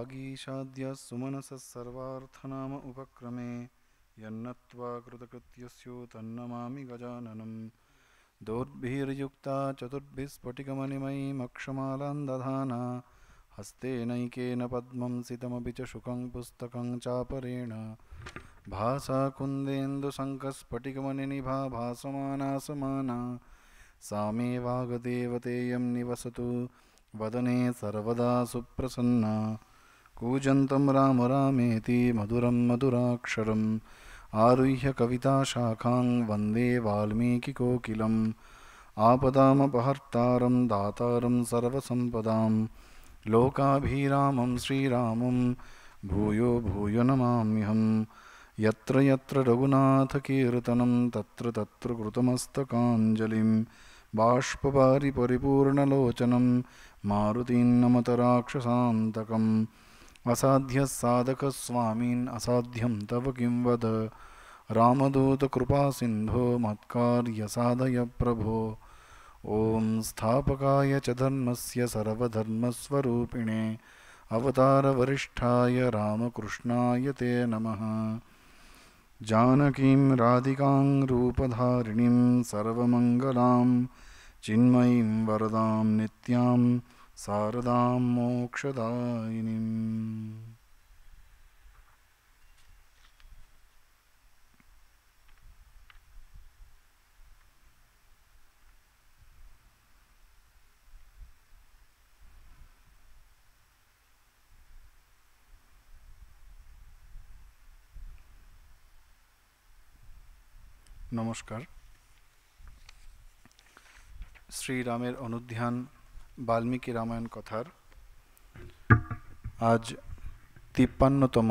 वागीशाद्य सुमनसः सर्वार्थनाम उपक्रमे यन्नत्वा कृतकृत्यस्यो तन्नमामि गजाननं दोर्भिर्युक्ता चतुर्भिस्फटिकमणिमयीमक्षमालां दधाना हस्तेनैकेन पद्मं सितमपि च शुकं पुस्तकं चापरेण भासा कुन्देन्दुशङ्खस्फटिकमणिनिभा भासमाना समाना सा मे वागदेवतेयं निवसतु वदने सर्वदा सुप्रसन्ना कूजन्तं राम रामेति मधुरं मधुराक्षरम् आरुह्य कविताशाखां वन्दे वाल्मीकिकोकिलम् आपदामपहर्तारं दातारं सर्वसम्पदां लोकाभिरामं श्रीरामं भूयो भूयो नमाम्यहम् यत्र यत्र रघुनाथकीर्तनं तत्र तत्र कृतमस्तकाञ्जलिं बाष्पवारि परिपूर्णलोचनं मारुतिं नमत राक्षसान्तकम् असाध्यः साधकः स्वामिन् असाध्यं तव किं वद रामदूतकृपासिन्धो मत्कार्यसाधय प्रभो ॐ स्थापकाय च धर्मस्य सर्वधर्मस्वरूपिणे अवतारवरिष्ठाय रामकृष्णाय ते नमः। जानकीं राधिकां रूपधारिणीं सर्वमङ्गलां चिन्मयीं वरदां नित्यां शारदां मोक्षदायिनीम्। নমস্কার। শ্রীরামের অনুধ্যান বাল্মীকি রামায়ণ কথার আজ ৫৩তম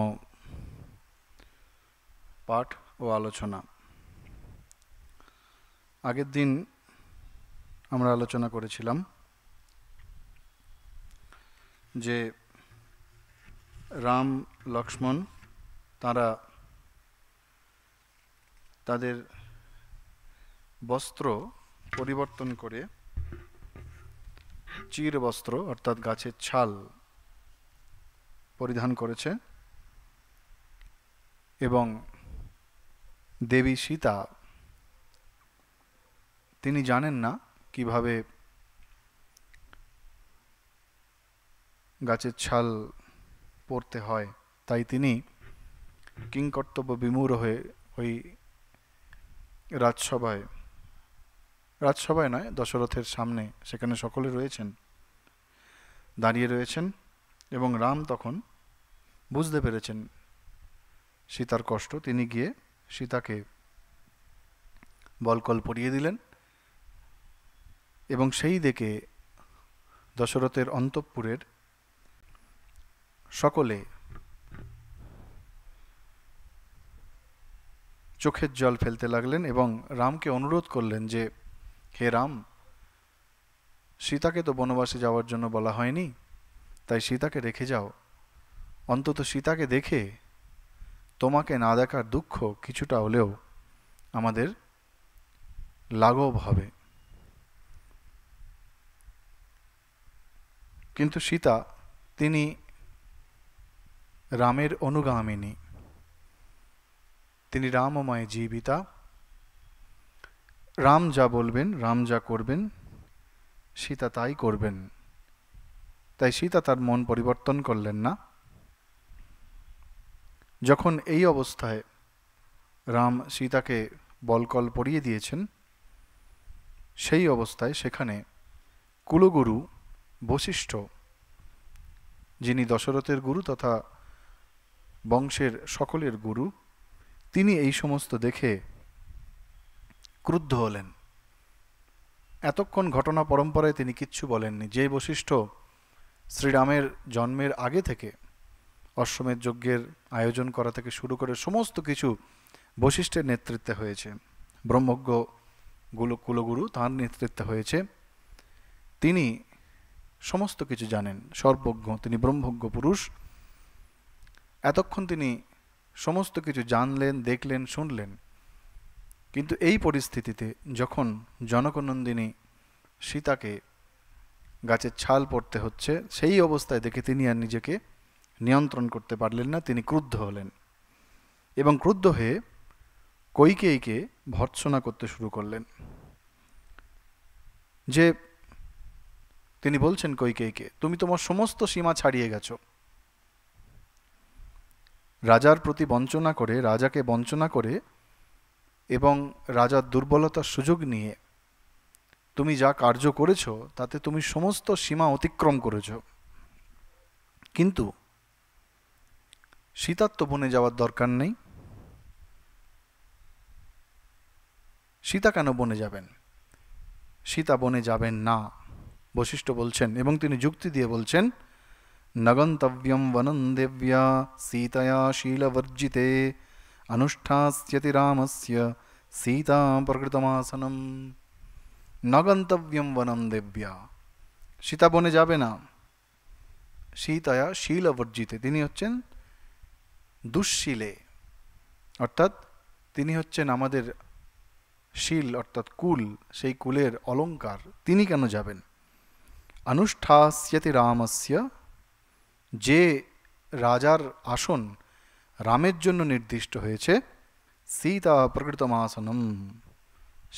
পাঠ ও আলোচনা। আগের দিন আমরা আলোচনা করেছিলাম যে রাম লক্ষ্মণ তারা তাদের বস্ত্র পরিবর্তন করে চির বস্ত্র অর্থাৎ গাছের ছাল পরিধান করেছে এবং দেবী সীতা তিনি জানেন না কিভাবে গাছের ছাল পরতে হয়, তাই তিনি কিংকর্তব্য বিমূঢ় হয়ে ওই রাজসভায় নয়, দশরথের সামনে, সেখানে সকলে রয়েছেন, দাঁড়িয়ে রয়েছেন এবং রাম তখন বুঝতে পেরেছেন সীতার কষ্ট। তিনি গিয়ে সীতাকে বলকল পরিয়ে দিলেন এবং সেই দেখে দশরথের অন্তঃপুরের সকলে চোখের জল ফেলতে লাগলেন এবং রামকে অনুরোধ করলেন যে হে রাম, সীতাকে তো বনবাসে যাওয়ার জন্য বলা হয়নি, তাই সীতাকে রেখে যাও, অন্তত সীতাকে দেখে তোমাকে না দেখার দুঃখ কিছুটা হলেও আমাদের লাঘব হবে। কিন্তু সীতা তিনি রামের অনুগামিনী, তিনি রামময় জীবিতা। রাম যা বলবেন, রাম যা করবেন, সীতা তাই করবেন। তাই সীতা তার মন পরিবর্তন করলেন না। যখন এই অবস্থায় রাম সীতাকে বলকল পরিয়ে দিয়েছেন, সেই অবস্থায় সেখানে কুলগুরু বশিষ্ঠ, যিনি দশরথের গুরু তথা বংশের সকলের গুরু, তিনি এই সমস্ত দেখে ক্রুদ্ধ হলেন। এতক্ষণ ঘটনা পরম্পরায় তিনি কিচ্ছু বলেননি। যে বশিষ্ঠ শ্রীরামের জন্মের আগে থেকে অশ্বমেধ যজ্ঞের আয়োজন করা থেকে শুরু করে সমস্ত কিছু বশিষ্ঠের নেতৃত্বে হয়েছে, ব্রহ্মজ্ঞ কুলগুরু তাঁর নেতৃত্বে হয়েছে, তিনি সমস্ত কিছু জানেন, সর্বজ্ঞ, তিনি ব্রহ্মজ্ঞ পুরুষ। এতক্ষণ তিনি সমস্ত কিছু জানলেন, দেখলেন, শুনলেন। কিন্তু এই পরিস্থিতিতে যখন জনকনন্দিনী সীতাকে গাছের ছাল পড়তে হচ্ছে, সেই অবস্থায় দেখে তিনি আর নিজেকে নিয়ন্ত্রণ করতে পারলেন না, তিনি ক্রুদ্ধ হলেন এবং ক্রুদ্ধ হয়ে কৈকেয়ীকে ভর্ৎসনা করতে শুরু করলেন। যে তিনি বলছেন কৈকেয়ীকে, তুমি তোমার সমস্ত সীমা ছাড়িয়ে গেছো, রাজার প্রতি বঞ্চনা করে, রাজাকে বঞ্চনা করে এবং রাজার দুর্বলতার সুযোগ নিয়ে তুমি যা কার্য করেছো তাতে তুমি সমস্ত সীমা অতিক্রম করেছো। কিন্তু সীতার তো বনে যাওয়ার দরকার নেই। সীতা কেন বনে যাবেন? সীতা বনে যাবেন না, বশিষ্ঠ বলছেন, এবং তিনি যুক্তি দিয়ে বলছেন, নগন্তব্যম বনং দেব্যা সীতয়া শীলবর্জিতে অনুষ্ঠাস্যতি রামস্য সীতা প্রকৃতমাসনম। নগন্তব্যম বনং দেব্যা, সীতা বনে যাবে না। সীতয়া শীলবর্জিতে, তিনি হচ্ছেন দুঃশীলে, অর্থাৎ তিনি হচ্ছেন আমাদের শীল অর্থাৎ কুল, সেই কুলের অলঙ্কার, তিনি কেন যাবেন? অনুষ্ঠাস্যতি রামস্য, যে রাজার আসন রামের জন্য নির্দিষ্ট হয়েছে, সীতা প্রকৃতমাসনম,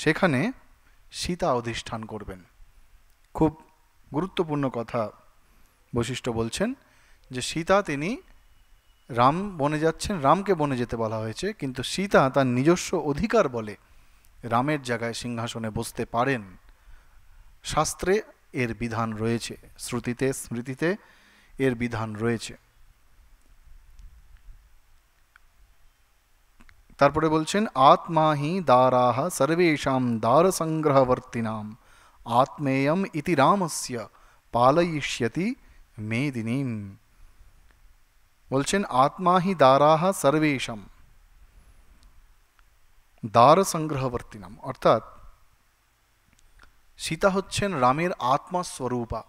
সেখানে সীতা অধিষ্ঠান করবেন। খুব গুরুত্বপূর্ণ কথা বশিষ্ঠ বলছেন যে সীতা, তিনি রাম বনে যাচ্ছেন, রামকে বনে যেতে বলা হয়েছে, কিন্তু সীতা তার নিজস্ব অধিকার বলে রামের জায়গায় সিংহাসনে বসতে পারেন। শাস্ত্রে এর বিধান রয়েছে, শ্রুতিতে স্মৃতিতে এর বিধান রয়েছে। তারপরে বলছেন, আত্মা হি দারাহ সর্বেষাং দার সংগ্রহবর্তিনাম আত্মেয়ম ইতি রামস্য পালয়িষ্যতি মেদিনীম। বলছেন আত্মা হি দারাহ সর্বেষাং দার সংগ্রহবর্তিনাম, অর্থাৎ সীতা হচ্ছেন রামের আত্মাস্বরূপা।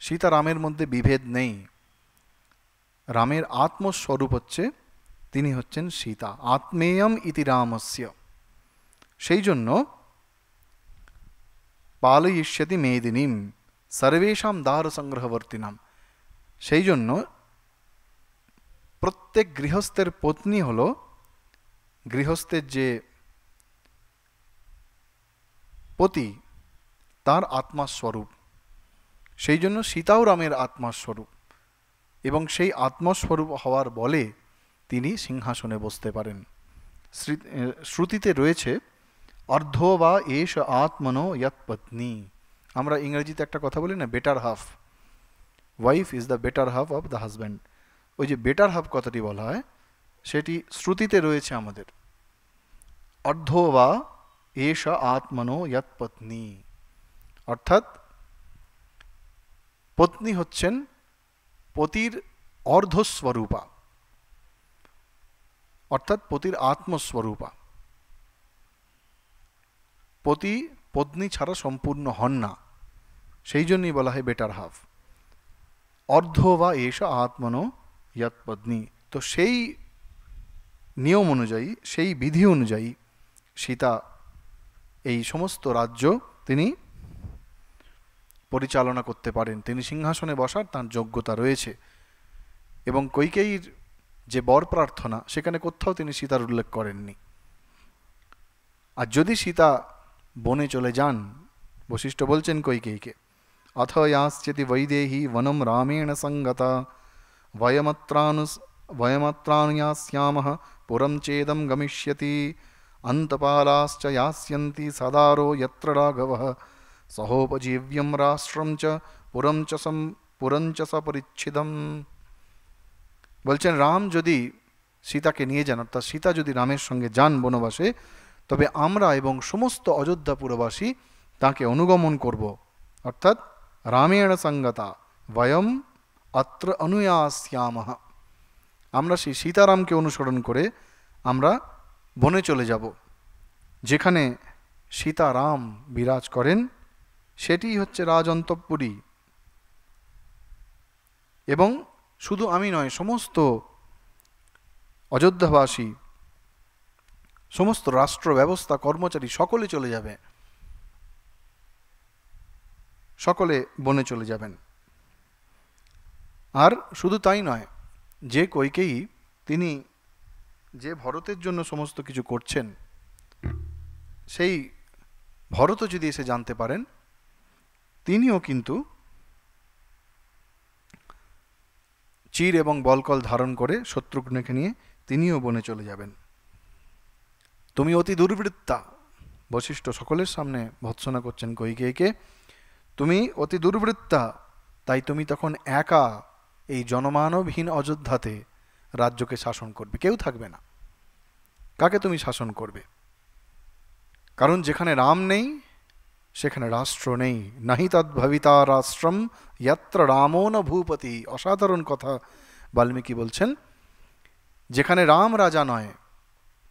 সীতা রামের মধ্যে বিভেদ নেই, রামের আত্মস্বরূপ হচ্ছে, তিনি হচ্ছেন সীতা। আত্মেয়ম ইতি রামস্য, সেই জন্য পালয়িষ্যতি মেদিনীম সর্বেষাং দার সংগ্রহবর্তিনাম, সেই জন্য প্রত্যেক গৃহস্থের পত্নী হল গৃহস্থের যে পতি, তার আত্মাস্বরূপ। সেই জন্য সীতাও রামের আত্মাস্বরূপ, এবং সেই আত্মস্বরূপ হওয়ার বলে তিনি সিংহাসনে বসতে পারেন। শ্রুতিতে রয়েছে অর্ধ বা এষ আত্মনো ইয়ৎ পত্নী। আমরা ইংরেজিতে একটা কথা বলি না, better half, wife is the better half of the husband. ওই যে বেটার হাফ কথাটি বলা হয়, সেটি শ্রুতিতে রয়েছে আমাদের। অর্ধ বা এষ আত্মনো ইয়ৎ পত্নী, অর্থাৎ পত্নী হচ্ছেন পতির অর্ধস্বরূপা, অর্থাৎ পতির আত্মস্বরূপা। পতি পত্নী ছাড়া সম্পূর্ণ হন না, সেই জন্যই বলা হয় বেটার হাফ। অর্ধ বা এষ আত্মনো ইয়ৎ পত্নী, তো সেই নিয়ম অনুযায়ী, সেই বিধি অনুযায়ী সীতা এই সমস্ত রাজ্য তিনি পরিচালনা করতে পারেন, তিনি সিংহাসনে বসার তার যোগ্যতা রয়েছে। এবং কৈকেয়ীর যে বর প্রার্থনা, সেখানে কোথাও তিনি সীতার উল্লেখ করেননি। আর যদি সীতা বনে চলে যান, বশিষ্ঠ বলছেন কৈকেয়ীকে, অথ ইয়াস্যতি বৈদেহী বনম রামেণ সঙ্গতা वयमत्रानुयास्यामः पुरं चेदं गमिष्यति अन्तपालाश्च यास्यन्ति सदारो यत्र राघवः सहोपजीव्यं राष्ट्रं च पुरं च सपरिच्छिदं। বলছেন রাম যদি সীতাকে নিয়ে যান, অর্থাৎ সীতা যদি রামের সঙ্গে যান বনবাসে, তবে আমরা এবং সমস্ত অযোধ্যাপুরবাসী তাকে অনুগমন করব। অর্থাৎ রামেণ সঙ্গতা বয়ম অত্র অনুয়াস্যামঃ, আমরা সেই সীতারামকে অনুসরণ করে আমরা বনে চলে যাব। যেখানে সীতারাম বিরাজ করেন সেটি হচ্ছে রাজ অন্তঃপুরী। এবং শুধু আমি নয়, সমস্ত অযোধ্যাবাসী, সমস্ত রাষ্ট্র ব্যবস্থা কর্মচারী সকলে চলে যাবে, সকলে বনে চলে যাবেন। আর শুধু তাই নয়, যে কইকেয়ী তিনি যে ভরতের জন্য সমস্ত কিছু করছেন, সেই ভরতও যদি এসে জানতে পারেন, তিনিও কিন্তু চির এবং বলকল ধারণ করে শত্রুঘ্নকে নিয়ে তিনিও বনে চলে যাবেন। তুমি অতি দুর্বৃত্তা, বশিষ্ঠ সকলের সামনে ভৎসনা করছেন কইকেয়ীকে, তুমি অতি দুর্বৃত্তা, তাই তুমি তখন একা এই জনমানবহীন অযোধ্যাতে রাজ্যকে শাসন করবে, কেউ থাকবে না। কাকে তুমি শাসন করবে? কারণ যেখানে রাম নেই সেখানে রাষ্ট্র নেই। নাহি তদ্ভবিতা রাষ্ট্রম যত্র রামো ন ভূপতি। অসাধারণ কথা বাল্মীকি বলছেন, যেখানে রাম রাজা নয়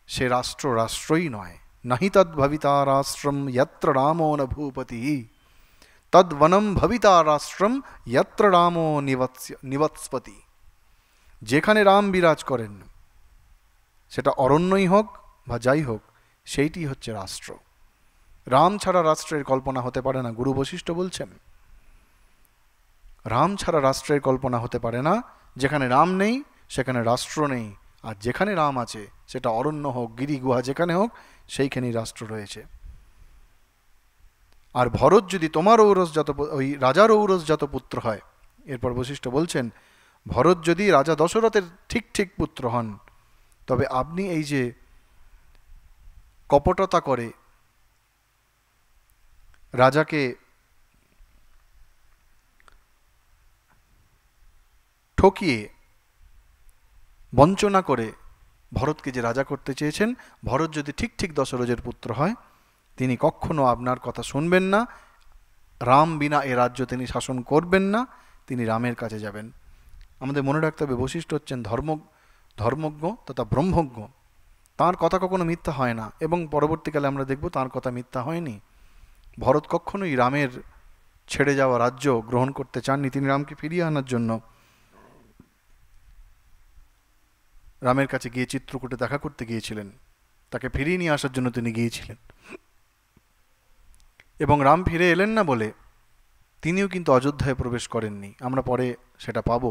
সে রাষ্ট্র রাষ্ট্রই নয়। নাহি তদ্ভবিতা রাষ্ট্রম যত্র রামো ন ভূপতি তদ্বনম ভবিতা রাষ্ট্রম যত্র রামো নিবৎসপতি। যেখানে রাম বিরাজ করেন, সেটা অরণ্যই হোক বা যাই হোক, সেইটি হচ্ছে রাষ্ট্র। রাম ছাড়া রাষ্ট্রের কল্পনা হতে পারে না, গুরু বশিষ্ঠ বলছেন। রাম ছাড়া রাষ্ট্রের কল্পনা হতে পারে না। যেখানে রাম নেই সেখানে রাষ্ট্র নেই, আর যেখানে রাম আছে সেটা অরণ্য হোক, গিরি গুহা যেখানে হোক, সেইখানেই রাষ্ট্র রয়েছে। আর ভরত যদি তোমার ঔরসজাত, ওই রাজার ঔরসজাত পুত্র হয়, এরপর বশিষ্ঠ বলছেন, ভরত যদি রাজা দশরথের ঠিক ঠিক পুত্র হন, তবে আপনি এই যে কপটতা করে রাজাকে ঠকিয়ে বঞ্চনা করে ভরতকে যে রাজা করতে চেয়েছেন, ভরত যদি ঠিক ঠিক দশরথের পুত্র হয়, তিনি কখনো আপনার কথা শুনবেন না। রাম বিনা এ রাজ্য তিনি শাসন করবেন না, তিনি রামের কাছে যাবেন। আমাদের মনে রাখতে হবে, বশিষ্ঠ হচ্ছেন ধর্মজ্ঞ তথা ব্রহ্মজ্ঞ। তাঁর কথা কখনো মিথ্যা হয় না, এবং পরবর্তীকালে আমরা দেখব তাঁর কথা মিথ্যা হয়নি। ভরত কখনোই রামের ছেড়ে যাওয়া রাজ্য গ্রহণ করতে চাননি। তিনি রামকে ফিরিয়ে আনার জন্য রামের কাছে গিয়ে চিত্রকূটে দেখা করতে গিয়েছিলেন, তাকে ফিরিয়ে নিয়ে আসার জন্য তিনি গিয়েছিলেন। এবং রাম ফিরে এলেন না বলে তিনিও কিন্তু অযোধ্যায় প্রবেশ করেননি। আমরা পরে সেটা পাব।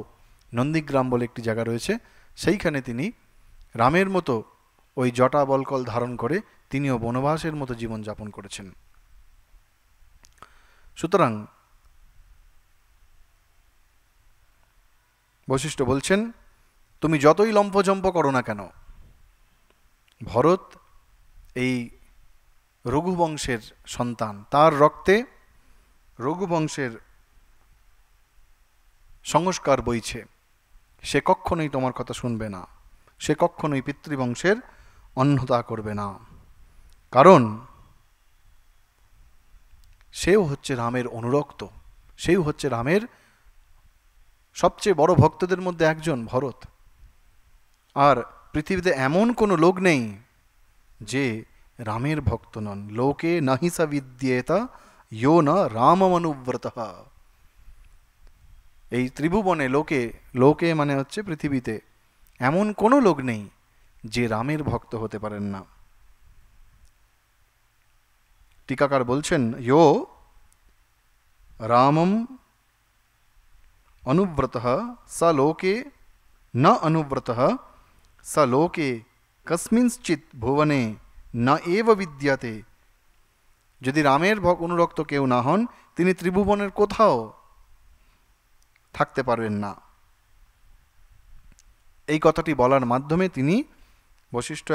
নন্দীগ্রাম বলে একটি জায়গা রয়েছে, সেইখানে তিনি রামের মতো ওই জটা বলকল ধারণ করে তিনিও বনবাসের মতো জীবনযাপন করেছেন। সুতরাং বশিষ্ঠ বলছেন, তুমি যতই লম্পজম্প করো না কেন, ভরত এই রঘুবংশের সন্তান, তার রক্তে রঘুবংশের সংস্কার বইছে, সে কখনোই তোমার কথা শুনবে না, সে কখনোই পিতৃবংশের অন্যতা করবে না। কারণ সেও হচ্ছে রামের অনুরক্ত, সেও হচ্ছে রামের সবচেয়ে বড় ভক্তদের মধ্যে একজন, ভরত। আর পৃথিবীতে এমন কোনো লোক নেই যে রামের ভক্ত নন। লোকে নাহি সা বিদ্যেতা ইয়ো না রামমনুব্রত। এই ত্রিভুবনে লোকে, লোকে মানে হচ্ছে পৃথিবীতে, এমন কোনো লোক নেই যে রামের ভক্ত হতে পারেন না। টিকাকার বলছেন, ইয়ো রামম অনুব্রত স লোকে ন অনুব্রত স লোকে কস্মিঞ্চিৎ ভুবনে না এব বিদ্যাতে। যদি রামের অনুরক্ত কেউ না হন, তিনি ত্রিভুবনের কোথাও থাকতে পারবেন না। এই কথাটি বলার মাধ্যমে তিনি, বশিষ্ঠ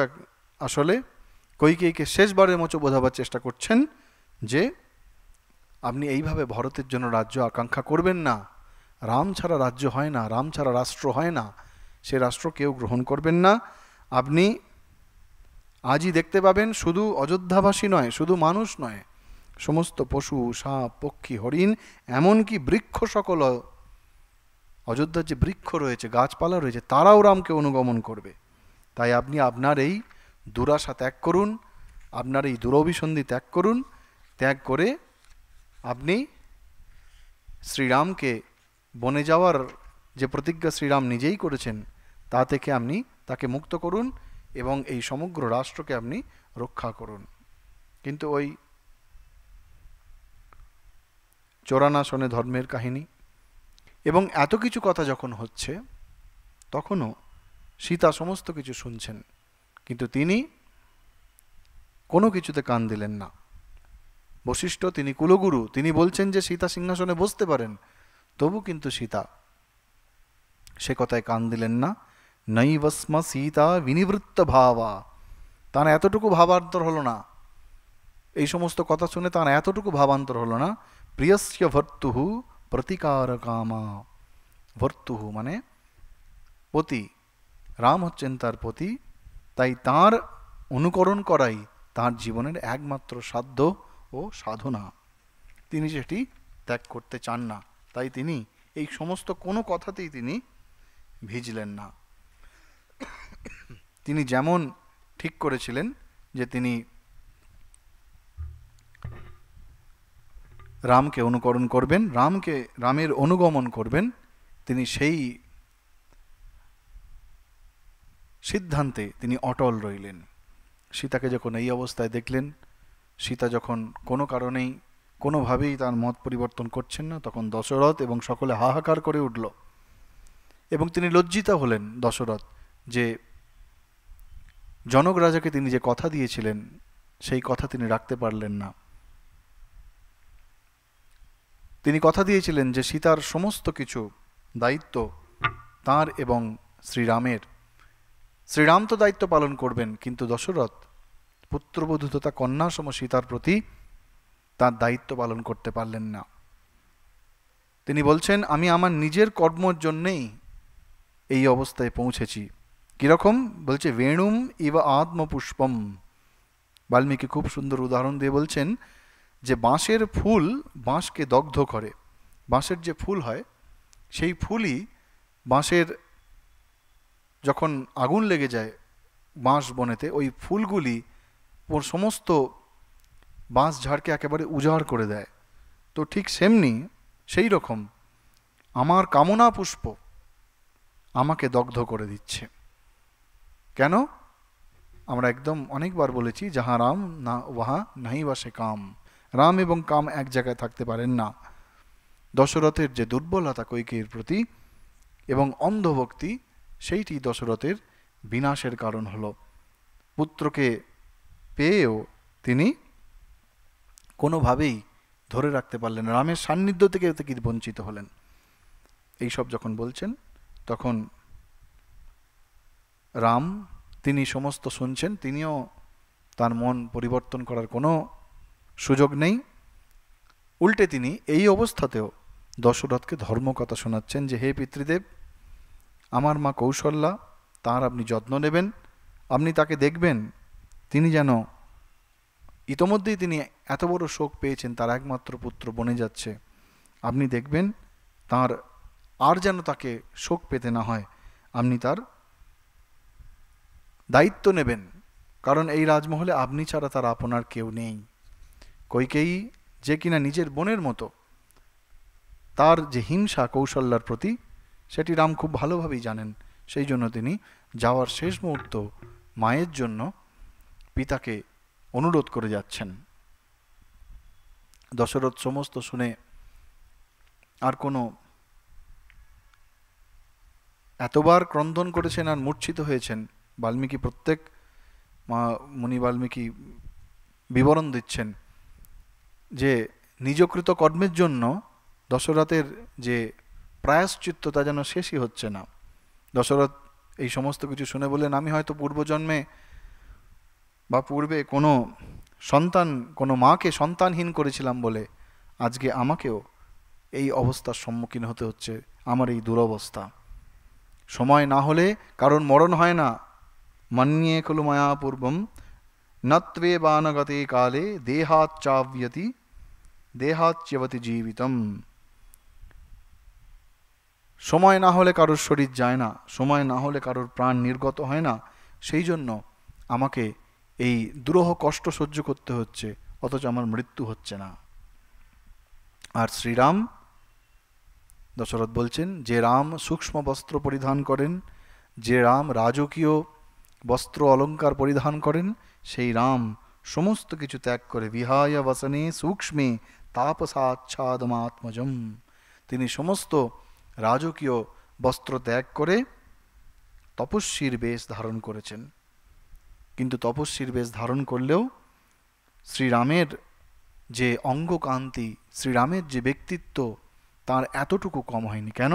আসলে কইকেয়ীকে শেষবারের মতো বোঝাবার চেষ্টা করছেন যে আপনি এইভাবে ভরতের জন্য রাজ্য আকাঙ্ক্ষা করবেন না। রাম ছাড়া রাজ্য হয় না, রাম ছাড়া রাষ্ট্র হয় না, সে রাষ্ট্র কেউ গ্রহণ করবেন না। আপনি আজই দেখতে পাবেন, শুধু অযোধ্যাবাসী নয়, শুধু মানুষ নয়, সমস্ত পশু, সাপ, পক্ষী, হরিণ, এমনকি বৃক্ষ সকল, অযোধ্যার যে বৃক্ষ রয়েছে, গাছপালা রয়েছে, তারাও রামকে অনুগমন করবে। তাই আপনি আপনার এই দুরাশা ত্যাগ করুন, আপনার এই দুরভিসন্ধি ত্যাগ করুন। ত্যাগ করে আপনি শ্রীরামকে, বনে যাওয়ার যে প্রতিজ্ঞা শ্রীরাম নিজেই করেছেন, তা থেকে আপনি তাকে মুক্ত করুন এবং এই সমগ্র রাষ্ট্রকে আপনি রক্ষা করুন। কিন্তু ওই চোরানা শোনে ধর্মের কাহিনী, এবং এত কিছু কথা যখন হচ্ছে তখনও সীতা সমস্ত কিছু শুনছেন, কিন্তু তিনি কোনো কিছুতে কান দিলেন না। বশিষ্ঠ, তিনি কুলগুরু, তিনি বলছেন যে সীতা সিংহাসনে বসতে পারেন, তবু কিন্তু সীতা সে কথায় কান দিলেন না। নৈবস্ম সীতা বিনিবৃত্ত ভাবা, তার এতটুকু ভাবান্তর হলো না, এই সমস্ত কথা শুনে তার এতটুকু ভাবান্তর হলো না। প্রিয়স্য ভর্তুহু প্রতিকার কামা, ভর্তুহু মানে পতি, রাম হচ্ছেন তার পতি, তাই তার অনুকরণ করাই তার জীবনের একমাত্র সাধ্য ও সাধনা। তিনি সেটি ত্যাগ করতে চান না, তাই তিনি এই সমস্ত কোনো কথাতেই তিনি ভিজলেন না। তিনি যেমন ঠিক করেছিলেন যে তিনি রামকে অনুকরণ করবেন, রামের অনুগমন করবেন, তিনি সেই সিদ্ধান্তে তিনি অটল রইলেন। সীতাকে যখন এই অবস্থায় দেখলেন, সীতা যখন কোনো কারণেই কোনোভাবেই তার মত পরিবর্তন করছেন না, তখন দশরথ এবং সকলে হাহাকার করে উঠল এবং তিনি লজ্জিত হলেন দশরথ, যে জনক রাজাকে তিনি যে কথা দিয়েছিলেন সেই কথা তিনি রাখতে পারলেন না। তিনি কথা দিয়েছিলেন যে সীতার সমস্ত কিছু দায়িত্ব তাঁর এবং শ্রীরামের। শ্রীরাম তো দায়িত্ব পালন করবেন, কিন্তু দশরথ পুত্রবধূ তথা কন্যা সম সীতার প্রতি তার দায়িত্ব পালন করতে পারলেন না। তিনি বলছেন, আমি আমার নিজের কর্মর জন্যেই এই অবস্থায় পৌঁছেছি। কীরকম বলছে, বেণুম ইব আত্মপুষ্পম। বাল্মীকি খুব সুন্দর উদাহরণ দিয়ে বলছেন যে বাঁশের ফুল বাঁশকে দগ্ধ করে। বাঁশের যে ফুল হয় সেই ফুলই বাঁশের যখন আগুন লেগে যায় বাঁশ বনেতে, ওই ফুলগুলি সমস্ত বাঁশ ঝাড়কে একেবারে উজাড় করে দেয়। তো ঠিক সেমনি সেই রকম আমার কামনা পুষ্প আমাকে দগ্ধ করে দিচ্ছে। কেন? আমরা একদম অনেকবার বলেছি, যাহা রাম না ওয়াহা নাহি বাসে কাম। রাম এবং কাম এক জায়গায় থাকতে পারেন না। দশরথের যে দুর্বলতা কইকেয়ীর প্রতি এবং অন্ধভক্তি, সেইটি দশরথের বিনাশের কারণ হল। পুত্রকে পেয়েও তিনি কোনোভাবেই ধরে রাখতে পারলেন, রামের সান্নিধ্য থেকে তিনি বঞ্চিত হলেন। এইসব যখন বলছেন তখন রাম তিনি সমস্ত শুনছেন, তিনিও তার মন পরিবর্তন করার কোনো সুযোগ নেই। উল্টে তিনি এই অবস্থাতেও দশরথকে ধর্মকথা শোনাচ্ছেন যে, হে পিতৃদেব, আমার মা কৌশল্যা, তার আপনি যত্ন নেবেন, আপনি তাকে দেখবেন, তিনি যেন ইতোমধ্যেই তিনি এত বড় শোক পেয়েছেন, তার একমাত্র পুত্র বনে যাচ্ছে, আপনি দেখবেন তার আর যেন তাকে শোক পেতে না হয়, আপনি তার দায়িত্ব নেবেন, কারণ এই রাজমহলে আপনি ছাড়া তার আপনার কেউ নেই। কইকেয়ী যে কিনা নিজের বোনের মতো, তার যে হিংসা কৌশল্যার প্রতি, সেটি রাম খুব ভালোভাবেই জানেন। সেই জন্য তিনি যাওয়ার শেষ মুহূর্ত মায়ের জন্য পিতাকে অনুরোধ করে যাচ্ছেন। দশরথ সমস্ত শুনে আর কোনো এতবার ক্রন্দন করেছেন আর মূর্ছিত হয়েছেন। বাল্মীকি প্রত্যেক মুনি বাল্মীকি বিবরণ দিচ্ছেন যে নিজকৃত কর্মের জন্য দশরথের যে প্রায়শ্চিত্ত তা যেন শেষই হচ্ছে না। দশরথ এই সমস্ত কিছু শুনে বললেন, আমি হয়তো পূর্বজন্মে বা পূর্বে কোনো মাকে সন্তানহীন করেছিলাম বলে আজকে আমাকেও এই অবস্থার সম্মুখীন হতে হচ্ছে, আমার এই দুরবস্থা। সময় না হলে কারণ মরণ হয় না। মন্যে খলু মায়া পূর্বম নত্বে বানগতে কালে দেহাচ্যবতি জীবিতম। সময় না হলে কারোর শরীর যায় না, সময় না হলে কারোর প্রাণ নির্গত হয় না। সেই জন্য আমাকে এই দুরূহ কষ্ট সহ্য করতে হচ্ছে, অথচ আমার মৃত্যু হচ্ছে না। আর শ্রীরাম, দশরথ বলছেন, যে রাম সূক্ষ্ম বস্ত্র পরিধান করেন, যে রাম রাজকীয় বস্ত্র অলঙ্কার পরিধান করেন, সেই রাম সমস্ত কিছু ত্যাগ করে বিহায় বসনে সূক্ষ্মে তাপসাচ্ছাদমাত্মজম, তিনি সমস্ত রাজকীয় বস্ত্র ত্যাগ করে তপস্বীর বেশ ধারণ করেছেন। কিন্তু তপস্বীর বেশ ধারণ করলেও শ্রীরামের যে অঙ্গকান্তি, শ্রীরামের যে ব্যক্তিত্ব, তার এতটুকু কম হয়নি। কেন?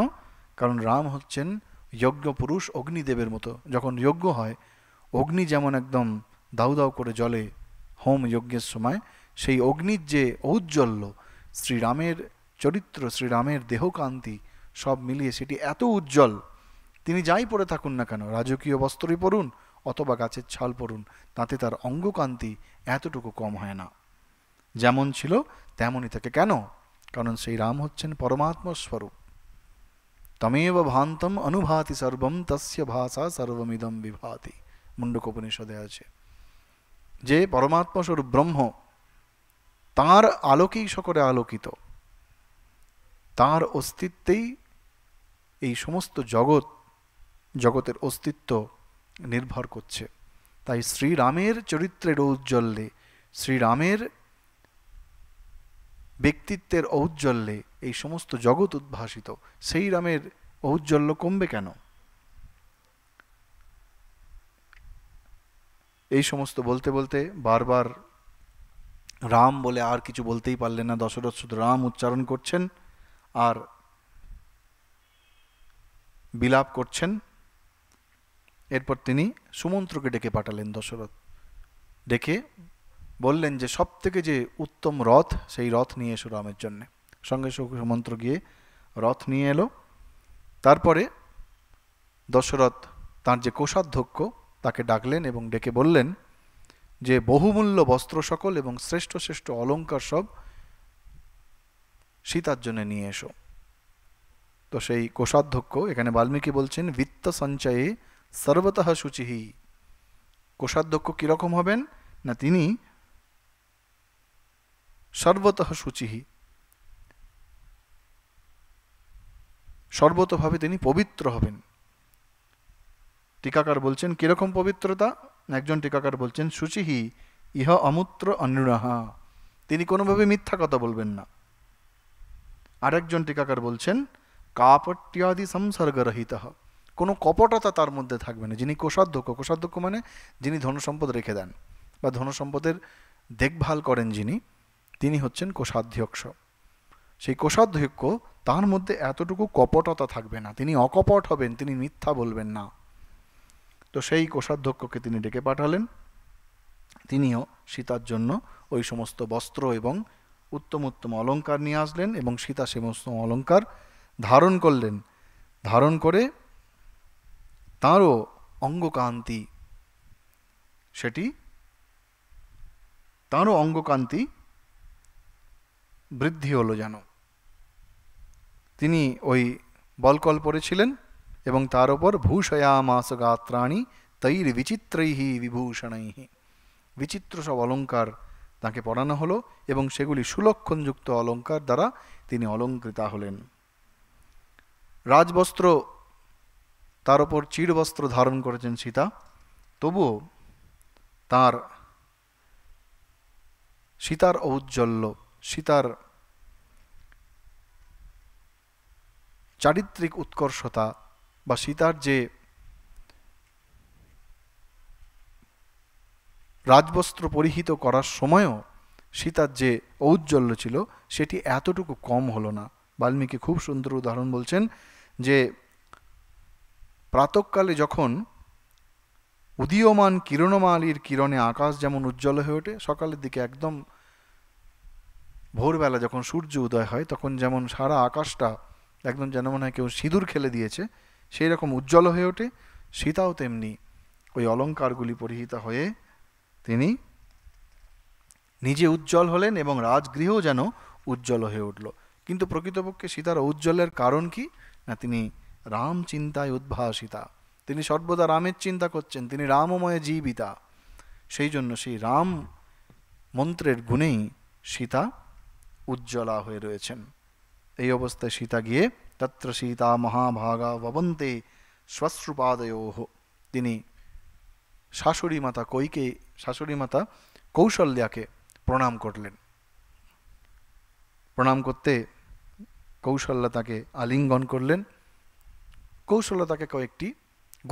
কারণ রাম হচ্ছেন যজ্ঞ পুরুষ, অগ্নিদেবের মতো। যখন যজ্ঞ হয়, অগ্নি যেমন একদম দাউ দাউ করে জ্বলে হোম যজ্ঞের সময়, সেই অগ্নির যে ঔজ্জ্বল্য, শ্রীরামের চরিত্র, শ্রীরামের দেহকান্তি সব মিলিয়ে সেটি এত উজ্জ্বল, তিনি যাই পরে থাকুন না কেন, রাজকীয় বস্ত্রই পরুন অথবা গাছের ছাল পরুন, তাতে তার অঙ্গকান্তি এতটুকু কম হয় না। যেমন ছিল তেমনই থাকে। কেন? কারণ সেই রাম হচ্ছেন পরমাত্মা স্বরূপ। তমেব ভান্তম অনুভাতি সর্বম তস্য ভাষা সর্বমিদম বিভাতি, মুন্ডকোপনিষদে আছে যে পরমাত্মা স্বরূপ ব্রহ্ম, তাঁর আলোকেই সকলে আলোকিত, তাঁর অস্তিত্বেই এই সমস্ত জগতের অস্তিত্ব নির্ভর করছে। তাই শ্রীরামের চরিত্রের ঔজ্জ্বল্যে, শ্রীরামের ব্যক্তিত্বের ঔজ্জ্বল্যে এই সমস্ত জগৎ উদ্ভাসিত। সেই রামের ঔজ্জ্বল্য কমবে কেন? এই সমস্ত বলতে বলতে বারবার রাম বলে আর কিছু বলতেই পারলেন না। দশরথ শুধু রাম উচ্চারণ করছেন আর বিলাপ করছেন। এরপর তিনি সুমন্ত্রকে ডেকে পাঠালেন। দশরথ ডেকে বললেন যে সব থেকে যে উত্তম রথ, সেই রথ নিয়ে এসো রামের জন্যে। সঙ্গে সঙ্গে সুমন্ত্র গিয়ে রথ নিয়ে এলো। তারপরে দশরথ তাঁর যে কোষাধ্যক্ষ তাকে ডাকলেন এবং ডেকে বললেন যে বহুমূল্য বস্ত্র সকল এবং শ্রেষ্ঠ শ্রেষ্ঠ অলঙ্কার সব সীতার জন্য নিয়ে এসো। তো সেই কোষাধ্যক্ষ, এখানে বাল্মীকি বলছেন বিত্ত সঞ্চয়ে সর্বতঃ শুচিহি। কোষাধ্যক্ষ কীরকম হবেন না, তিনি সর্বতঃ শুচিহি, সর্বতভাবে তিনি পবিত্র হবেন। টিকাকার বলছেন কিরকম পবিত্রতা? একজন টিকাকার বলছেন শুচিহি ইহ অমূত্র অন্যুরাহা, তিনি কোনোভাবে মিথ্যা কথা বলবেন না। আরেকজন টিকাকার বলছেন কাপট্যাদি সংসর্গরহিত, কোনো কপটতা তার মধ্যে থাকবে না। যিনি কোষাধ্যক্ষ, কোষাধ্যক্ষ মানে যিনি ধনসম্পদ রেখে দেন বা ধনসম্পদের দেখভাল করেন যিনি, তিনি হচ্ছেন কোষাধ্যক্ষ। সেই কোষাধ্যক্ষ, তার মধ্যে এতটুকু কপটতা থাকবে না, তিনি অকপট হবেন, তিনি মিথ্যা বলবেন না। তো সেই কোষাধ্যক্ষকে তিনি ডেকে পাঠালেন। তিনিও সীতার জন্য ওই সমস্ত বস্ত্র এবং উত্তম উত্তম অলঙ্কার নিয়ে আসলেন এবং সীতা সমস্ত অলঙ্কার ধারণ করলেন। ধারণ করে তাঁরও অঙ্গকান্তি, সেটি তাঁরও অঙ্গকান্তি বৃদ্ধি হলো যেন। তিনি ওই বলকল পরেছিলেন এবং তার ওপর ভূষয়ামাস গাত্রাণি তৈর বিচিত্রৈহি বিভূষণৈহি, বিচিত্র সব অলঙ্কার তাকে পরানো হলো এবং সেগুলি সুলক্ষণযুক্ত অলঙ্কার দ্বারা তিনি অলঙ্কৃতা হলেন। রাজবস্ত্র, তার ওপর চিরবস্ত্র ধারণ করেছেন সীতা, তবুও তার সীতার ঔজ্জ্বল্য, সীতার চারিত্রিক উৎকর্ষতা বা সীতার যে রাজবস্ত্র পরিহিত করার সময়ও সীতার যে ঔজ্জ্বল্য ছিল সেটি এতটুকু কম হলো না। বাল্মীকি খুব সুন্দর উদাহরণ বলছেন যে প্রাতঃকালে যখন উদীয়মান কিরণমালীর কিরণে আকাশ যেমন উজ্জ্বল হয়ে ওঠে, সকালের দিকে একদম ভোরবেলা যখন সূর্য উদয় হয় তখন যেমন সারা আকাশটা একদম যেন মনে হয় কেউ সিঁদুর খেলে দিয়েছে, সেই রকম উজ্জ্বল হয়ে ওঠে, সীতাও তেমনি ওই অলঙ্কারগুলি পরিহিতা হয়ে তিনি নিজে উজ্জ্বল হলেন এবং রাজগৃহ যেন উজ্জ্বল হয়ে উঠল। কিন্তু প্রকৃতপক্ষে সীতার ঔজ্জ্বল্যের কারণ কি না, তিনি রাম চিন্তায় উদ্ভাসিতা, তিনি সর্বদা রামের চিন্তা করছেন, তিনি রামময় জীবিতা। সেই জন্য সেই রাম মন্ত্রের গুণেই সীতা উজ্জ্বলা হয়ে রয়েছেন। এই অবস্থায় সীতা গিয়ে তত্র সীতা মহাভাগা ভবন্তে শ্মশ্রুপাদয়োঃ, তিনি শাশুড়ি মাতা কৌশল্যাকে প্রণাম করলেন। প্রণাম করতে কৌশল্যা তাকে আলিঙ্গন করলেন। কৌশল্যা তাকে কয়েকটি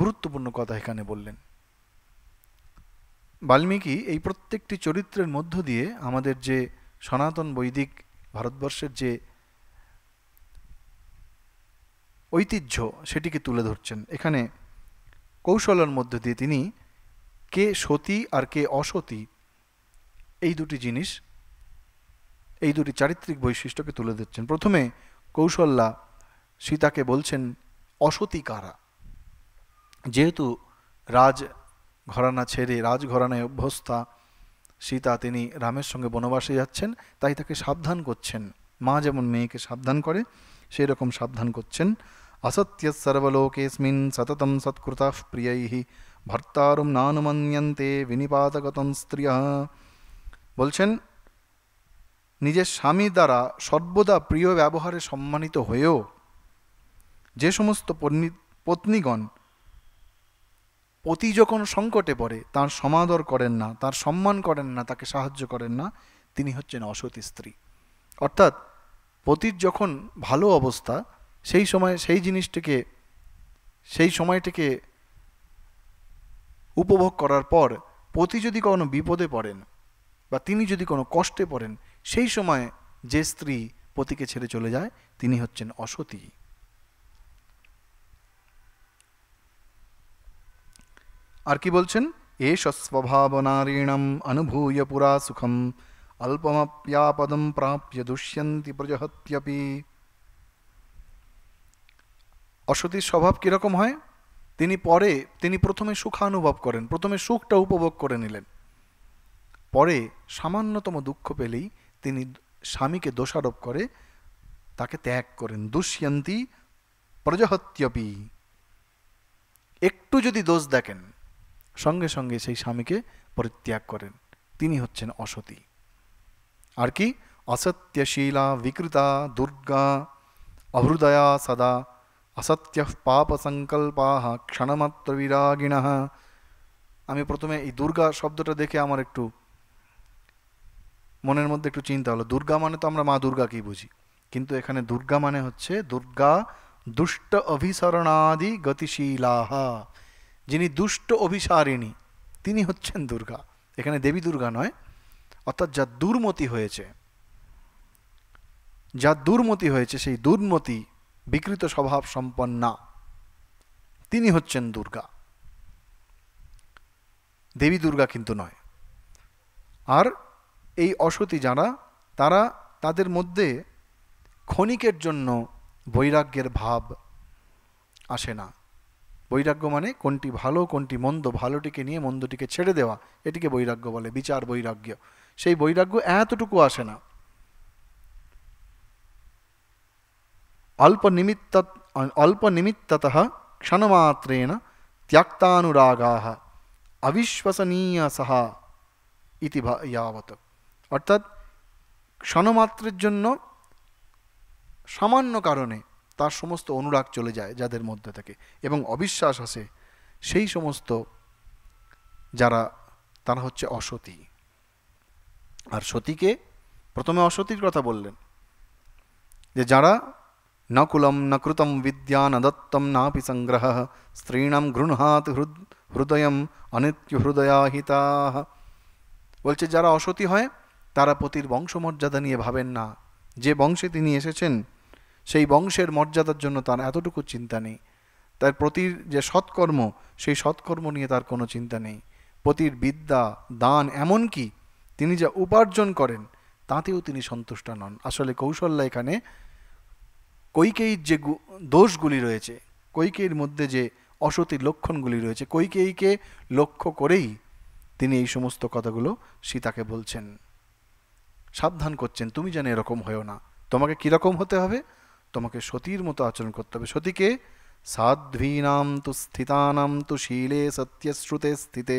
গুরুত্বপূর্ণ কথা এখানে বললেন। বাল্মীকি এই প্রত্যেকটি চরিত্রের মধ্য দিয়ে আমাদের যে সনাতন বৈদিক ভারতবর্ষের যে ঐতিহ্য সেটিকে তুলে ধরছেন। এখানে কৌশল্যার মধ্য দিয়ে তিনি কে সতী আর কে অসতী এই দুটি জিনিস, এই দুটি চারিত্রিক বৈশিষ্ট্যকে তুলে ধরছেন। প্রথমে কৌশল্যা সীতাকে বলছেন অসতী কারা। যেহেতু রাজ ঘরানা ছেড়ে রাজঘরানায় অভ্যস্তা সীতা, তিনি রামের সঙ্গে বনবাসে যাচ্ছেন, তাই তাকে সাবধান করছেন। মা যেমন মেয়েকে সাবধান করে সেই রকম সাবধান করছেন। असत्य सर्वलोकेऽस्मिन् सततं सत्कृतः प्रियैः भर्तारं नानुमन्यन्ते विनिपातगतं स्त्रियः। বলছেন নিজের স্বামীর দ্বারা সর্বদা প্রিয় ব্যবহারে সম্মানিত হয়েও যে সমস্ত পত্নীগণ পতি যখন সংকটে পড়ে তার সমাদর করেন না, তার সম্মান করেন না, তাকে সাহায্য করেন না, তিনি হচ্ছেন অসতী স্ত্রী। অর্থাৎ পতির যখন ভালো অবস্থা সেই সময় সেই সময়টিকে উপভোগ করার পর পতি যদি কোনো বিপদে পড়েন বা তিনি যদি কোনো কষ্টে পড়েন, সেই সময় যে স্ত্রী পতিকে ছেড়ে চলে যায় তিনি হচ্ছেন অসতী। আর কি বলছেন? এষ স্বভাব নারীণম অনুভূয় পুরা সুখম অল্পমপ্যাপদম প্রাপ্য দুষ্যন্তি প্রজহত্যপি। অসতীর স্বভাব কীরকম হয়? তিনি প্রথমে সুখানুভব করেন, প্রথমে সুখটা উপভোগ করে নিলেন, পরে সামান্যতম দুঃখ পেলেই তিনি স্বামীকে দোষারোপ করে তাকে ত্যাগ করেন। দুষ্যন্তি প্রজহত্যপি। একটু যদি দোষ দেখেন সঙ্গে সঙ্গে সেই স্বামীকে পরিত্যাগ করেন, তিনি হচ্ছেন অসতী। আর কি? অসত্যশীলা বিকৃতা দুর্গা অহৃদয়া সদা অসত্য পাপ সংকল্পাহ ক্ষণমাত্র বিরাগিণঃ। আমি প্রথমে এই দুর্গা শব্দটা দেখে আমার একটু মনের মধ্যে একটু চিন্তা হলো। দুর্গা মানে তো আমরা মা দুর্গাকেই বুঝি, কিন্তু এখানে দুর্গা মানে হচ্ছে দুর্গা দুষ্ট অভিসরণাদি গতিশীলাহ। যিনি দুষ্ট অভিসারিণী তিনি হচ্ছেন দুর্গা। এখানে দেবী দুর্গা নয়, অর্থাৎ যা দুর্মতি হয়েছে সেই দুর্মতি বিকৃত স্বভাব সম্পন্না তিনি হচ্ছেন দুর্গা, দেবী দুর্গা কিন্তু নয়। আর এই অসতী যারা, তারা তাদের মধ্যে ক্ষণিকের জন্য বৈরাগ্যের ভাব আসে না। বৈরাগ্য মানে কোনটি ভালো কোনটি মন্দ, ভালোটিকে নিয়ে মন্দটিকে ছেড়ে দেওয়া, এটিকে বৈরাগ্য বলে, বিচার বৈরাগ্য। সেই বৈরাগ্য এতটুকু আসে না। অল্প নিমিত্ততঃ ক্ষণমাত্রেণ ত্যক্তানুরাগাঃ অবিশ্বসনীয়সঃ ইতি ইয়াবৎ। অর্থাৎ ক্ষণমাত্রের জন্য সামান্য কারণে তার সমস্ত অনুরাগ চলে যায় যাদের মধ্যে থেকে, এবং অবিশ্বাস আসে সেই সমস্ত যারা, তারা হচ্ছে অসতী। আর সতীকে প্রথমে অসতীর কথা বললেন, যে যারা ন কুলম ন কৃতম বিদ্যা ন দত্তম নাপি সংগ্রহ স্ত্রীণাম গৃহাত হৃদয়ম অনিত্য হৃদয়াহিতা। বলছে যারা অসতী হয় তারা পতির বংশমর্যাদা নিয়ে ভাবেন না। যে বংশে তিনি এসেছেন সেই বংশের মর্যাদার জন্য তার এতটুকু চিন্তা নেই। তার পতির যে সৎকর্ম সেই সৎকর্ম নিয়ে তার কোনো চিন্তা নেই। পতির বিদ্যা দান, এমনকি তিনি যা উপার্জন করেন তাতেও তিনি সন্তুষ্ট নন। আসলে কৌশল্যা এখানে কৈকেয়ীর যে দোষগুলি রয়েছে, কৈকেয়ীর মধ্যে যে অসতীর লক্ষণগুলি রয়েছে, কৈকেয়ীকে লক্ষ্য করেই তিনি এই সমস্ত কথাগুলো সীতাকে বলছেন, সাবধান করছেন, তুমি যেন এরকম হয়েও না। তোমাকে কীরকম হতে হবে? তোমাকে সতীর মতো আচরণ করতে হবে। সতীকে সাধ্বীনাম তু স্থিতানাম তু শীলে সত্যশ্রুতে স্থিতে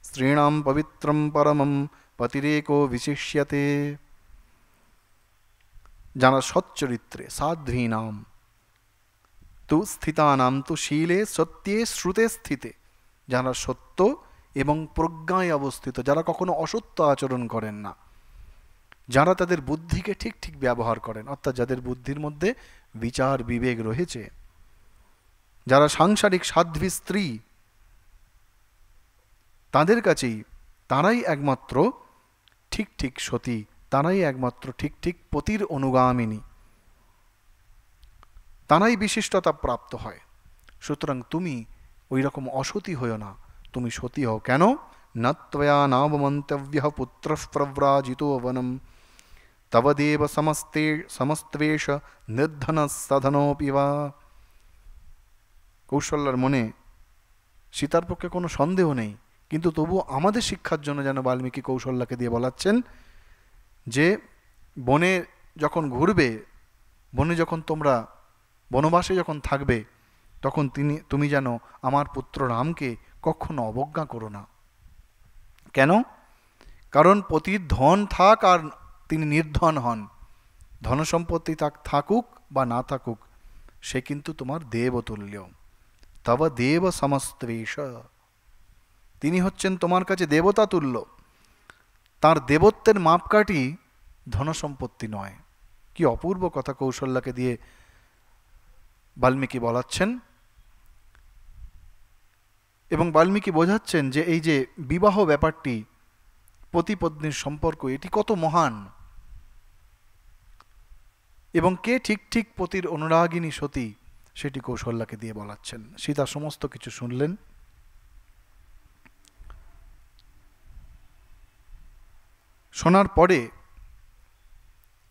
স্ত্রীণাম পবিত্রম পরমম পতিরেকো বিশিষ্যতে। যারা সচ্চরিত্রে, সাধ্বীনাম তু স্থিতানাম তু শীলে সত্যে শ্রুতে স্থিতে, যারা সত্য এবং প্রজ্ঞায় অবস্থিত, যারা কখনো অসত্য আচরণ করেন না, যারা তাদের বুদ্ধিকে ঠিক ঠিক ব্যবহার করেন, অর্থাৎ যাদের বুদ্ধির মধ্যে বিচার বিবেক রয়েছে, যারা সাংসারিক সাধ্বী স্ত্রী, তাদের কাছেই তারাই একমাত্র ঠিক ঠিক সতী, তারাই একমাত্র ঠিক ঠিক পতির অনুগামিনী, তারাই বিশিষ্টতা প্রাপ্ত হয়। সুতরাং তুমি ওই রকম অসতী হও না, তুমি সতী হও। কেন? ন ত্বয়া নাবমন্তব্যঃ পুত্রঃ প্রব্রাজিতো বনম তবদেব সমস্তেষ নির্ধন সাধনোপি বা। কৌশল্যার মনে সীতার পক্ষে কোনো সন্দেহ নেই, কিন্তু তবু আমাদের শিক্ষার জন্য যেন বাল্মীকি কৌশল্যাকে দিয়ে বলাচ্ছেন যে বনে যখন ঘুরবে, বনে যখন তোমরা বনবাসে যখন থাকবে, তখন তুমি যেন আমার পুত্র রামকে কখনো অবজ্ঞা করো না। কেন? কারণ পতির ধন থাক আর তিনি নির্ধন হন, ধনসম্পত্তি থাকুক বা না থাকুক, সে কিন্তু তোমার দেবতুল্য। তব দেব সমস্তেষ, তিনি হচ্ছেন তোমার কাছে দেবতা তুল্য। তার দেবত্বের মাপকাঠি ধনসম্পত্তি নয়। কি অপূর্ব কথা কৌশল্যাকে দিয়ে বাল্মীকি বলাচ্ছেন। এবং বাল্মীকি বোঝাচ্ছেন যে এই যে বিবাহ ব্যাপারটি, পতি পত্নীর সম্পর্ক, এটি কত মহান, এবং কে ঠিক ঠিক পতির অনুরাগিনী সতী, সেটি কৌশল্যাকে দিয়ে বলাচ্ছেন। সীতা সমস্ত কিছু শুনলেন। শোনার পরে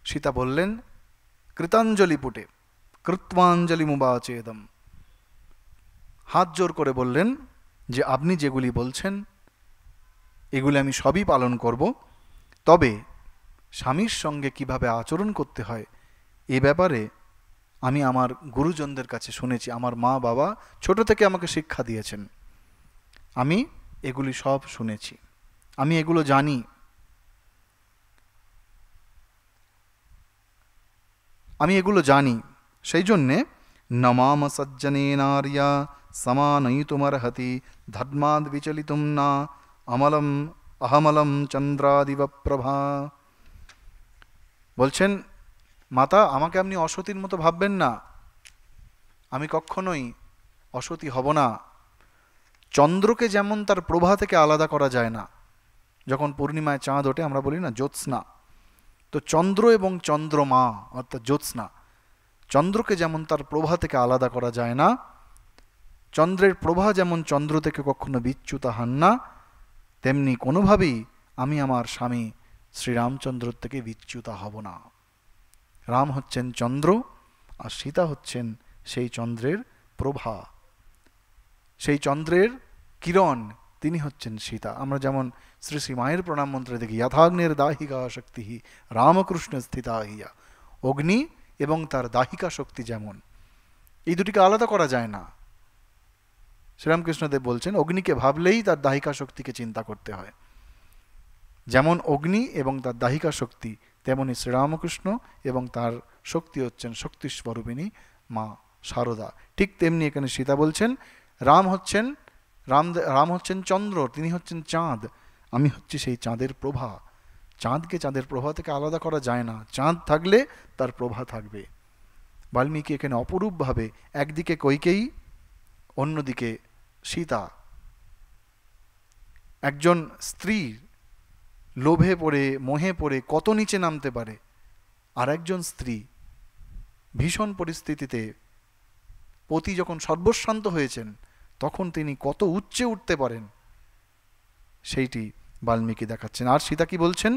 সীতা বললেন, কৃতাঞ্জলি পুটে কৃত্বাঞ্জলি মুবাচেদম, হাত জোর করে বললেন যে আপনি যেগুলি বলছেন এগুলি আমি সবই পালন করব, তবে স্বামীর সঙ্গে কিভাবে আচরণ করতে হয় এ ব্যাপারে আমি আমার গুরুজনদের কাছে শুনেছি। আমার মা বাবা ছোট থেকে আমাকে শিক্ষা দিয়েছেন, আমি এগুলি সব শুনেছি, আমি এগুলো জানি। সেই জন্যে নমাম সজ্জনে নার্যা সমানয়িতুমর্হতি ধর্মাদ বিচলিতুম না অমলম অহমলম চন্দ্রাদিব প্রভা। বলছেন, মাতা, আমাকে আপনি অসতীর মতো ভাববেন না, আমি কখনোই অসতী হব না। চন্দ্রকে যেমন তার প্রভা থেকে আলাদা করা যায় না, যখন পূর্ণিমায় চাঁদ ওঠে আমরা বলি না জ্যোৎস্না, তো চন্দ্র এবং চন্দ্রমা অর্থাৎ জ্যোৎস্না, চন্দ্রকে যেমন তার প্রভা থেকে আলাদা করা যায় না, চন্দ্রের প্রভা যেমন চন্দ্র থেকে কখনো বিচ্যুত হন না, তেমনি কোনোভাবেই আমি আমার স্বামী শ্রীরামচন্দ্র থেকে বিচ্যুত হব না। রাম হচ্ছেন চন্দ্র, আর সীতা হচ্ছেন সেই চন্দ্রের প্রভা, সেই চন্দ্রের কিরণ, তিনি হচ্ছেন সীতা। আমরা যেমন শ্রী শ্রী মায়ের প্রণাম মন্ত্রে দেখি, যথাগ্নের দাহিকা শক্তি রামকৃষ্ণ স্থিতা হিয়া, অগ্নি এবং তার দাহিকা শক্তি যেমন, এই দুটিকে আলাদা করা যায় না। শ্রীরামকৃষ্ণদেব বলছেন, অগ্নিকে ভাবলেই তার দাহিকা শক্তিকে চিন্তা করতে হয়। যেমন অগ্নি এবং তার দাহিকা শক্তি, তেমনি শ্রীরামকৃষ্ণ এবং তার শক্তি হচ্ছেন শক্তিস্বরূপিণী মা শারদা। ঠিক তেমনি এখানে সীতা বলছেন, রাম হচ্ছেন চন্দ্র, তিনি হচ্ছেন চাঁদ, আমি হচ্ছি সেই চাঁদের প্রভা। চাঁদকে চাঁদের প্রভা থেকে আলাদা করা যায় না, চাঁদ থাকলে তার প্রভা থাকবে। বাল্মীকি এখানে অপরূপভাবে একদিকে কইকেয়ী, অন্যদিকে সীতা, একজন স্ত্রী লোভে পড়ে মোহে পড়ে কত নিচে নামতে পারে, আর একজন স্ত্রী ভীষণ পরিস্থিতিতে পতি যখন সর্বস্বান্ত হয়েছেন তখন তিনি কত উচ্চে উঠতে পারেন, সেইটি বাল্মীকি দেখাচ্ছেন। আর সীতা কি বলছেন,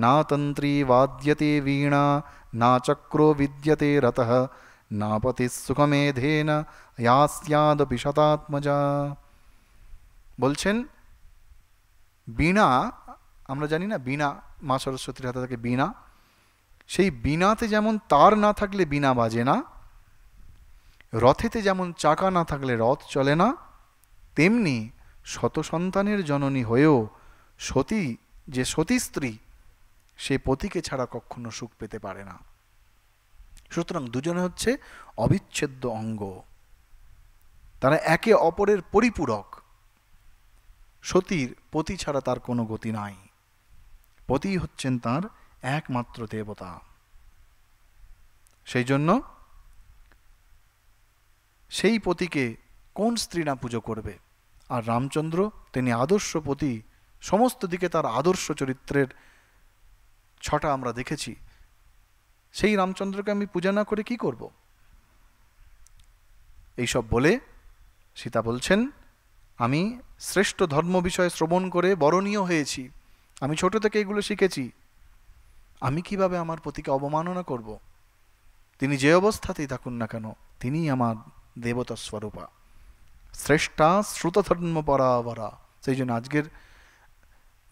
না তন্ত্রী বাদ্যতে বীণা না চক্র বিদ্যতে রতঃ না পতি সুখমেধেন ইয়াস্যাদপি শতাত্মজা। বলছেন, বীণা, আমরা জানি না বীণা, মা সরস্বতীর হাতে থাকে বীণা, সেই বীণাতে যেমন তার না থাকলে বীণা বাজে না, রথেতে যেমন চাকা না থাকলে রথ চলে না, তেমনি শত সন্তানের জননী হয়েও সতী, যে সতী স্ত্রী, সে পতিকে ছাড়া কখনো সুখ পেতে পারে না। সুতরাং দুজনে হচ্ছে অবিচ্ছেদ্য অঙ্গ, তারা একে অপরের পরিপূরক। সতীর পতি ছাড়া তার কোনো গতি নাই, পতি হচ্ছেন তার একমাত্র দেবতা। সেই জন্য সেই পতিকে কোন স্ত্রী না পুজো করবে? আর রামচন্দ্র তিনি আদর্শ পতি, সমস্ত দিকে তার আদর্শ চরিত্রের ছটা আমরা দেখেছি। সেই রামচন্দ্রকে আমি পূজা না করে কি করব? এইসব বলে সীতা বলছেন, আমি শ্রেষ্ঠ ধর্ম বিষয়ে শ্রবণ করে বরণীয় হয়েছি, আমি ছোট থেকে এগুলো শিখেছি, আমি কিভাবে আমার পতিকে অবমাননা করব? তিনি যে অবস্থাতেই থাকুন না কেন, তিনিই আমার দেবতা স্বরূপা, শ্রেষ্ঠা শ্রুতধর্ম পরাবরা। সেই জন্য আজকের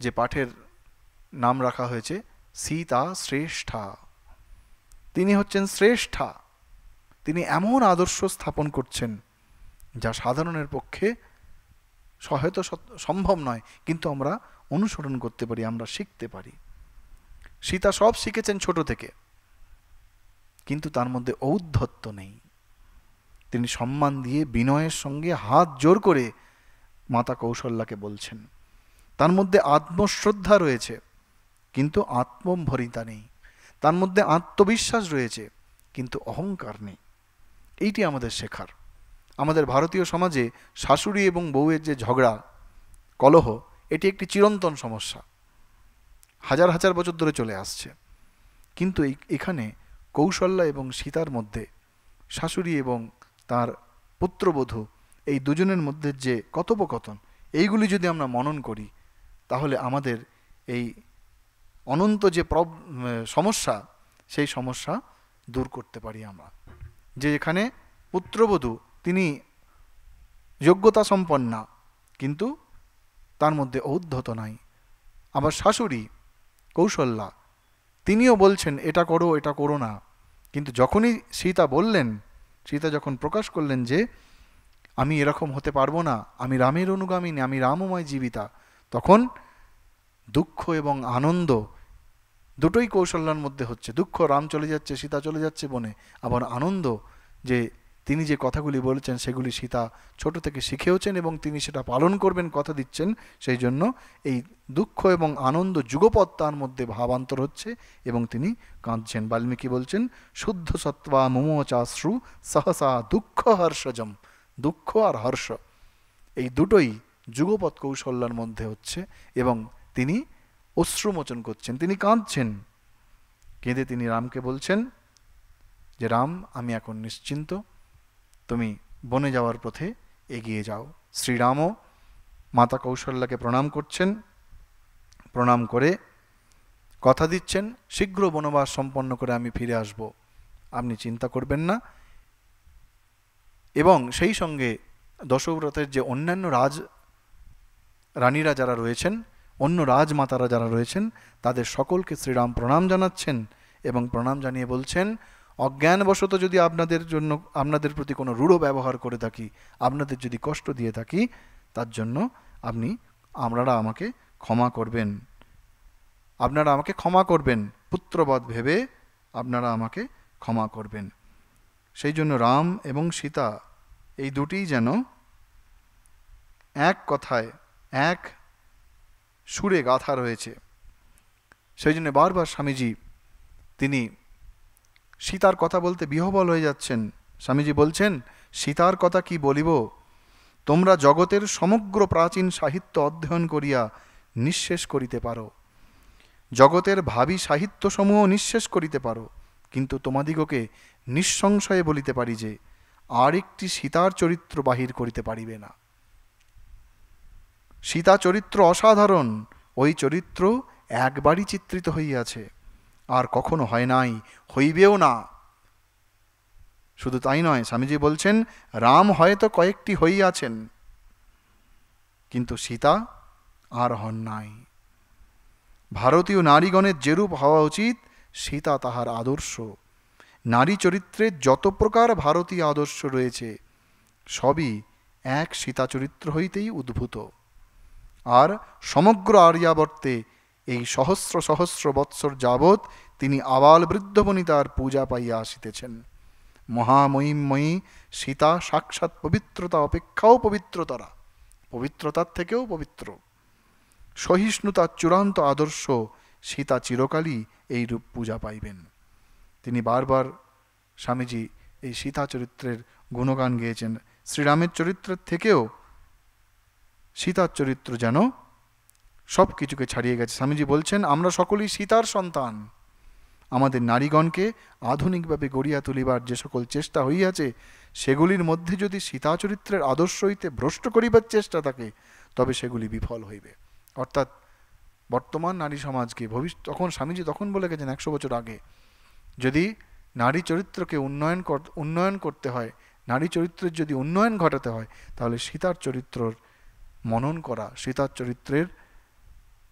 যে পাঠের নাম রাখা হয়েছে সীতা শ্রেষ্ঠা। তিনি হচ্ছেন শ্রেষ্ঠা। তিনি এমন আদর্শ স্থাপন করছেন যা সাধারণের পক্ষে হয়তো সম্ভব নয়, কিন্তু আমরা অনুসরণ করতে পারি, আমরা শিখতে পারি। সীতা সব শিখেছেন ছোট থেকে, কিন্তু তার মধ্যে ঔদ্ধত্য নেই। তিনি সম্মান দিয়ে বিনয়ের সঙ্গে হাত জোর করে মাতা কৌশল্যাকে বলছেন। তার মধ্যে আত্মশ্রদ্ধা রয়েছে, কিন্তু আত্মম্ভরিতা নেই। তার মধ্যে আত্মবিশ্বাস রয়েছে, কিন্তু অহংকার নেই। এইটি আমাদের শেখার। আমাদের ভারতীয় সমাজে শাশুড়ি এবং বউয়ের যে ঝগড়া কলহ, এটি একটি চিরন্তন সমস্যা, হাজার হাজার বছর ধরে চলে আসছে। কিন্তু এখানে কৌশল্যা এবং সীতার মধ্যে, শাশুড়ি এবং তার পুত্রবধূ, এই দুজনের মধ্যে যে কথোপকথন, এইগুলি যদি আমরা মনন করি, তাহলে আমাদের এই অনন্ত যে সমস্যা, সেই সমস্যা দূর করতে পারি আমরা। যে এখানে পুত্রবধূ তিনি যোগ্যতা সম্পন্না, কিন্তু তার মধ্যে ঔদ্ধত নাই। আবার শাশুড়ি কৌশল্যা, তিনিও বলছেন এটা করো এটা করো না, কিন্তু যখনই সীতা বললেন, সীতা যখন প্রকাশ করলেন যে আমি এরকম হতে পারবো না, আমি রামের অনুগামিনী, আমি রামময় জীবিতা, তখন দুঃখ এবং আনন্দ দুটোই কৌশল্যার মধ্যে হচ্ছে। দুঃখ, রাম চলে যাচ্ছে, সীতা চলে যাচ্ছে বনে, আবার আনন্দ যে তিনি যে কথাগুলি বলেছেন সেগুলি সীতা ছোট থেকে শিখেওছেন এবং তিনি সেটা পালন করবেন কথা দিচ্ছেন। সেই জন্য এই দুঃখ এবং আনন্দ যুগপৎ তার মধ্যে ভাবান্তর হচ্ছে এবং তিনি কাঁদছেন। বাল্মীকি বলছেন, শুদ্ধ সত্ত্বা মুমোচাশ্রু সহসা দুঃখ হর্ষজম। দুঃখ আর হর্ষ এই দুটোই যুগপৎ কৌশল্যার মধ্যে হচ্ছে এবং তিনি অশ্রুমোচন করছেন, তিনি কাঁদছেন। কেঁদে তিনি রামকে বলছেন যে রাম, আমি এখন নিশ্চিন্ত, তুমি বনে যাওয়ার পথে এগিয়ে যাও। শ্রীরামও মাতা কৌশল্যাকে প্রণাম করছেন, প্রণাম করে কথা দিচ্ছেন শীঘ্র বনবাস সম্পন্ন করে আমি ফিরে আসব, আপনি চিন্তা করবেন না। এবং সেই সঙ্গে দশরথের যে অন্যান্য রানীরা যারা রয়েছেন, অন্য রাজমাতারা যারা রয়েছেন, তাদের সকলকে শ্রীরাম প্রণাম জানাচ্ছেন এবং প্রণাম জানিয়ে বলছেন, অজ্ঞানবশত যদি আপনাদের প্রতি কোনো রূঢ় ব্যবহার করে থাকি, আপনাদের যদি কষ্ট দিয়ে থাকি, তার জন্য আপনারা আমাকে ক্ষমা করবেন, আপনারা আমাকে ক্ষমা করবেন, পুত্রবৎ ভেবে আপনারা আমাকে ক্ষমা করবেন। সেই জন্য রাম এবং সীতা এই দুটিই যেন এক কথায়, এক সুরে গাথা রয়েছে। সেই জন্য বারবার স্বামীজি তিনি সীতার কথা বলতে বিহ্বল হয়ে যাচ্ছেন। স্বামীজি বলছেন, সীতার কথা কি বলিব, তোমরা জগতের সমগ্র প্রাচীন সাহিত্য অধ্যয়ন করিয়া নিঃশেষ করিতে পারো, জগতের ভাবী সাহিত্যসমূহ নিঃশেষ করিতে পারো, কিন্তু তোমাদিগকে নিঃসংশয়ে বলিতে পারি যে আর একটি সীতার চরিত্র বাহির করিতে পারিবে না। সীতা চরিত্র অসাধারণ, ওই চরিত্র একবারই চিত্রিত হইয়াছে, আর কখনো হয় নাই, হইবেও না। শুধু তাই নয়, স্বামীজি বলছেন, রাম হয়তো কয়েকটি হইয়াছেন, কিন্তু সীতা আর হন নাই। ভারতীয় নারীগণের যেরূপ হওয়া উচিত, সীতা তাহার আদর্শ। নারী চরিত্রের যত প্রকার ভারতীয় আদর্শ রয়েছে, সবই এক সীতা চরিত্র হইতেই উদ্ভূত। আর সমগ্র আর্যাবর্তে এই সহস্র সহস্র বৎসর যাবৎ তিনি আবাল বৃদ্ধ বনিতার পূজা পাইয়া আসিতেছেন। মহামহিমময়ী সীতা সাক্ষাৎ পবিত্রতা অপেক্ষাও পবিত্রতার থেকেও পবিত্র। সহিষ্ণুতার চূড়ান্ত আদর্শ সীতা চিরকালই এই রূপ পূজা পাইবেন। তিনি বারবার স্বামীজি এই সীতা চরিত্রের গুণগান গেয়েছেন। শ্রীরামের চরিত্রের থেকেও সীতার চরিত্র যেন সব কিছুকে ছাড়িয়ে গেছে। স্বামীজি বলছেন, আমরা সকলেই সীতার সন্তান। আমাদের নারীগণকে আধুনিকভাবে গড়িয়া তুলিবার যে সকল চেষ্টা হইয়াছে, সেগুলির মধ্যে যদি সীতা চরিত্রের আদর্শ হইতে ভ্রষ্ট করিবার চেষ্টা থাকে, তবে সেগুলি বিফল হইবে। অর্থাৎ বর্তমান নারী সমাজকে তখন স্বামীজি তখন বলে গেছেন 100 বছর আগে, যদি নারী চরিত্রকে উন্নয়ন করতে হয়, নারী চরিত্রের যদি উন্নয়ন ঘটাতে হয়, তাহলে সীতার চরিত্রর মনন করা, সীতার চরিত্রের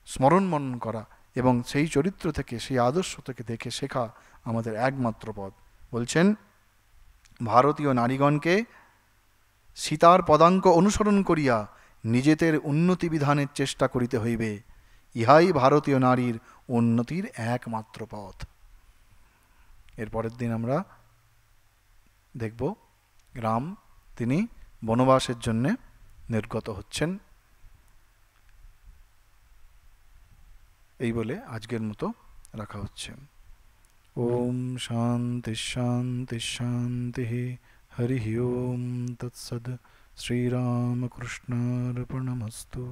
স্মরণ মনন করা এবং সেই চরিত্র থেকে, সেই আদর্শ থেকে দেখে শেখা আমাদের একমাত্র পথ। বলছেন, ভারতীয় নারীগণকে সীতার পদাঙ্ক অনুসরণ করিয়া নিজেদের উন্নতি বিধানের চেষ্টা করিতে হইবে। ইহাই ভারতীয় নারীর উন্নতির একমাত্র পথ। এর পরের দিন আমরা দেখব রাম তিনি বনবাসের জন্যে নির্গত হচ্ছেন। এই বলে আজকের মতো রাখা হচ্ছে। ওম শান্তি শান্তি শান্তি। হরি ওম তৎসদ। শ্রীরামকৃষ্ণার্পণমস্তু।